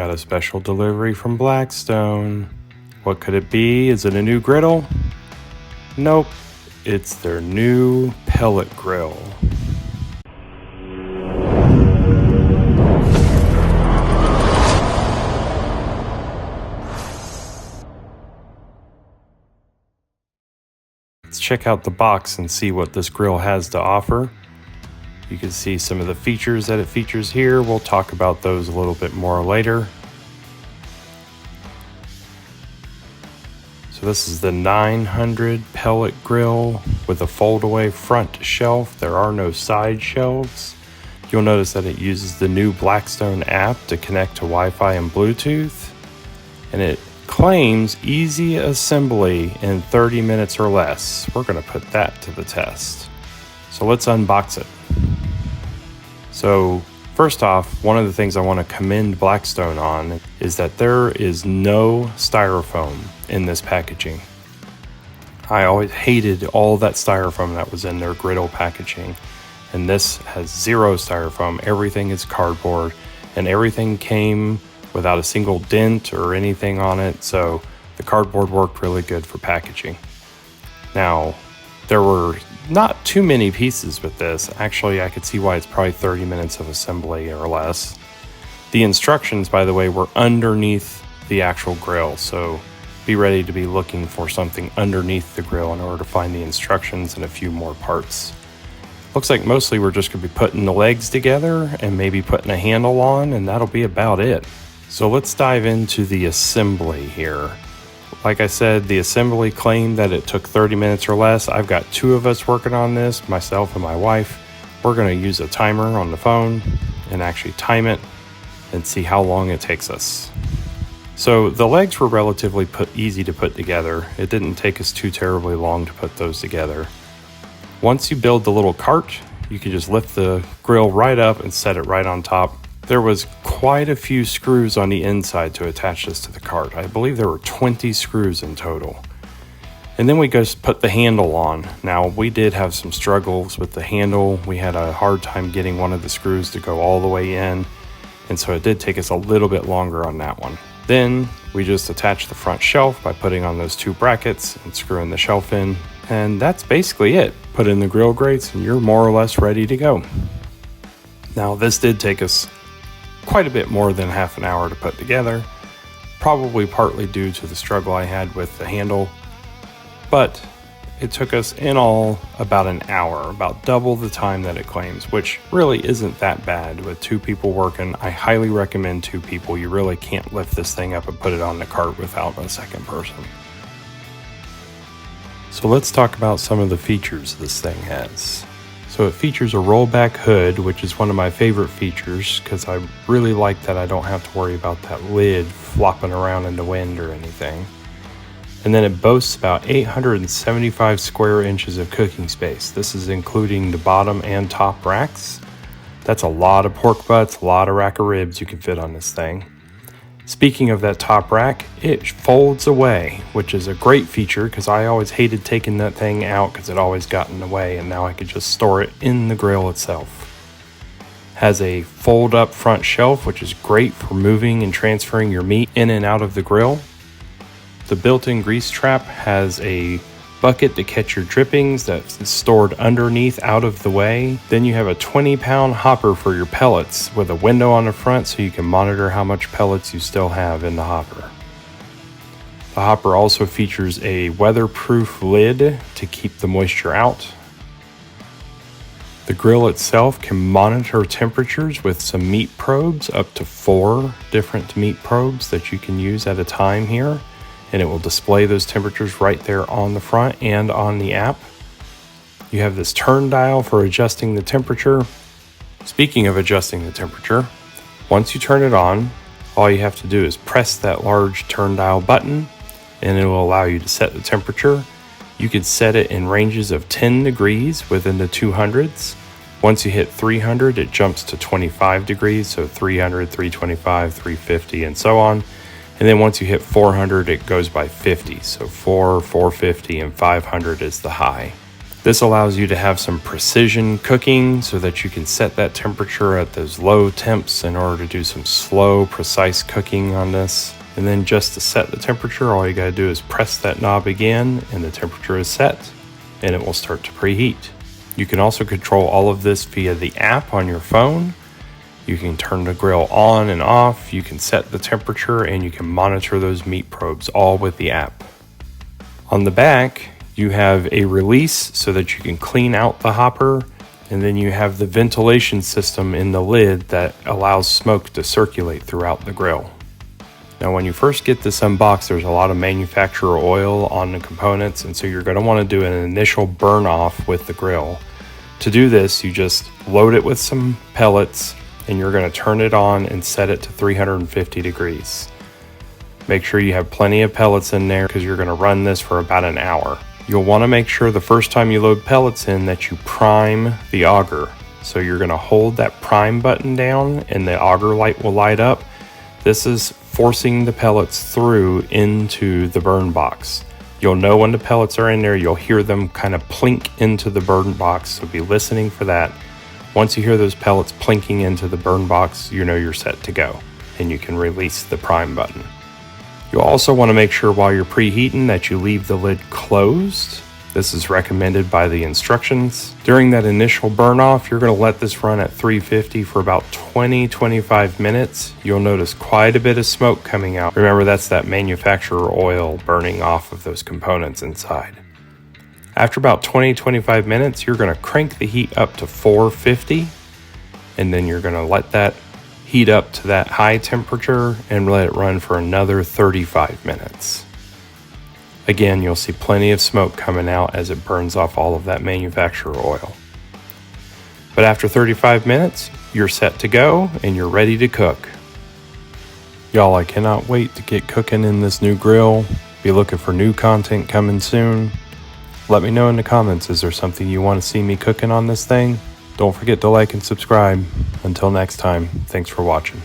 got a special delivery from Blackstone. What could it be? Is it a new griddle? Nope, it's their new pellet grill. Let's check out the box and see what this grill has to offer. You can see some of the features that it features here. We'll talk about those a little bit more later. So this is the 900 pellet grill with a fold-away front shelf. There are no side shelves. You'll notice that it uses the new Blackstone app to connect to Wi-Fi and Bluetooth. And it claims easy assembly in 30 minutes or less. We're going to put that to the test. So let's unbox it. So first off, one of the things I want to commend Blackstone on is that there is no styrofoam in this packaging. I always hated all that styrofoam that was in their griddle packaging, and this has zero styrofoam. Everything is cardboard, and everything came without a single dent or anything on it, so the cardboard worked really good for packaging. Now, there were not too many pieces with this. Actually, I could see why it's probably 30 minutes of assembly or less. The instructions, by the way, were underneath the actual grill, so be ready to be looking for something underneath the grill in order to find the instructions and a few more parts. Looks like mostly we're just going to be putting the legs together and maybe putting a handle on, and that'll be about it. So let's dive into the assembly here. Like I said, the assembly claimed that it took 30 minutes or less. I've got two of us working on this, myself and my wife. We're going to use a timer on the phone and actually time it and see how long it takes us. So the legs were relatively easy to put together. It didn't take us too terribly long to put those together. Once you build the little cart, you can just lift the grill right up and set it right on top. There was quite a few screws on the inside to attach this to the cart. I believe there were 20 screws in total. And then we just put the handle on. Now, we did have some struggles with the handle. We had a hard time getting one of the screws to go all the way in, and so it did take us a little bit longer on that one. Then we just attached the front shelf by putting on those two brackets and screwing the shelf in, and that's basically it. Put in the grill grates and you're more or less ready to go. Now, this did take us quite a bit more than half an hour to put together, probably partly due to the struggle I had with the handle, but it took us in all about an hour, about double the time that it claims, which really isn't that bad with two people working. I highly recommend two people. You really can't lift this thing up and put it on the cart without a second person. So let's talk about some of the features this thing has. So it features a rollback hood, which is one of my favorite features because I really like that I don't have to worry about that lid flopping around in the wind or anything. And then it boasts about 875 square inches of cooking space. This is including the bottom and top racks. That's a lot of pork butts, a lot of rack of ribs you can fit on this thing. Speaking of that top rack, it folds away, which is a great feature because I always hated taking that thing out because it always got in the way, and now I could just store it in the grill itself. Has a fold up front shelf, which is great for moving and transferring your meat in and out of the grill. The built-in grease trap has a bucket to catch your drippings that's stored underneath out of the way. Then you have a 20-pound hopper for your pellets with a window on the front so you can monitor how much pellets you still have in the hopper. The hopper also features a weatherproof lid to keep the moisture out. The grill itself can monitor temperatures with some meat probes, up to 4 different meat probes that you can use at a time here. And it will display those temperatures right there on the front and on the app. You have this turn dial for adjusting the temperature. Speaking of adjusting the temperature, once you turn it on, all you have to do is press that large turn dial button and it will allow you to set the temperature. You could set it in ranges of 10 degrees within the 200s. Once you hit 300, it jumps to 25 degrees, so 300, 325, 350, and so on. And then once you hit 400, it goes by 50. So 4, 450, and 500 is the high. This allows you to have some precision cooking so that you can set that temperature at those low temps in order to do some slow, precise cooking on this. And then just to set the temperature, all you gotta do is press that knob again and the temperature is set and it will start to preheat. You can also control all of this via the app on your phone. You can turn the grill on and off, you can set the temperature, and you can monitor those meat probes all with the app. On the back, you have a release so that you can clean out the hopper, and then you have the ventilation system in the lid that allows smoke to circulate throughout the grill. Now when you first get this unboxed, there's a lot of manufacturer oil on the components, and so you're going to want to do an initial burn off with the grill. To do this, you just load it with some pellets, and you're going to turn it on and set it to 350 degrees. Make sure you have plenty of pellets in there because you're going to run this for about an hour. You'll want to make sure the first time you load pellets in that you prime the auger. So you're going to hold that prime button down and the auger light will light up. This is forcing the pellets through into the burn box. You'll know when the pellets are in there, you'll hear them kind of plink into the burn box, so be listening for that. Once you hear those pellets plinking into the burn box, you know you're set to go, and you can release the prime button. You'll also want to make sure while you're preheating that you leave the lid closed. This is recommended by the instructions. During that initial burn off, you're going to let this run at 350 for about 20-25 minutes. You'll notice quite a bit of smoke coming out. Remember, that's that manufacturer oil burning off of those components inside. After about 20-25 minutes, you're going to crank the heat up to 450, and then you're going to let that heat up to that high temperature and let it run for another 35 minutes. Again, you'll see plenty of smoke coming out as it burns off all of that manufacturer oil. But after 35 minutes, you're set to go and you're ready to cook. Y'all, I cannot wait to get cooking in this new grill. Be looking for new content coming soon. Let me know in the comments, is there something you want to see me cooking on this thing? Don't forget to like and subscribe. Until next time, thanks for watching.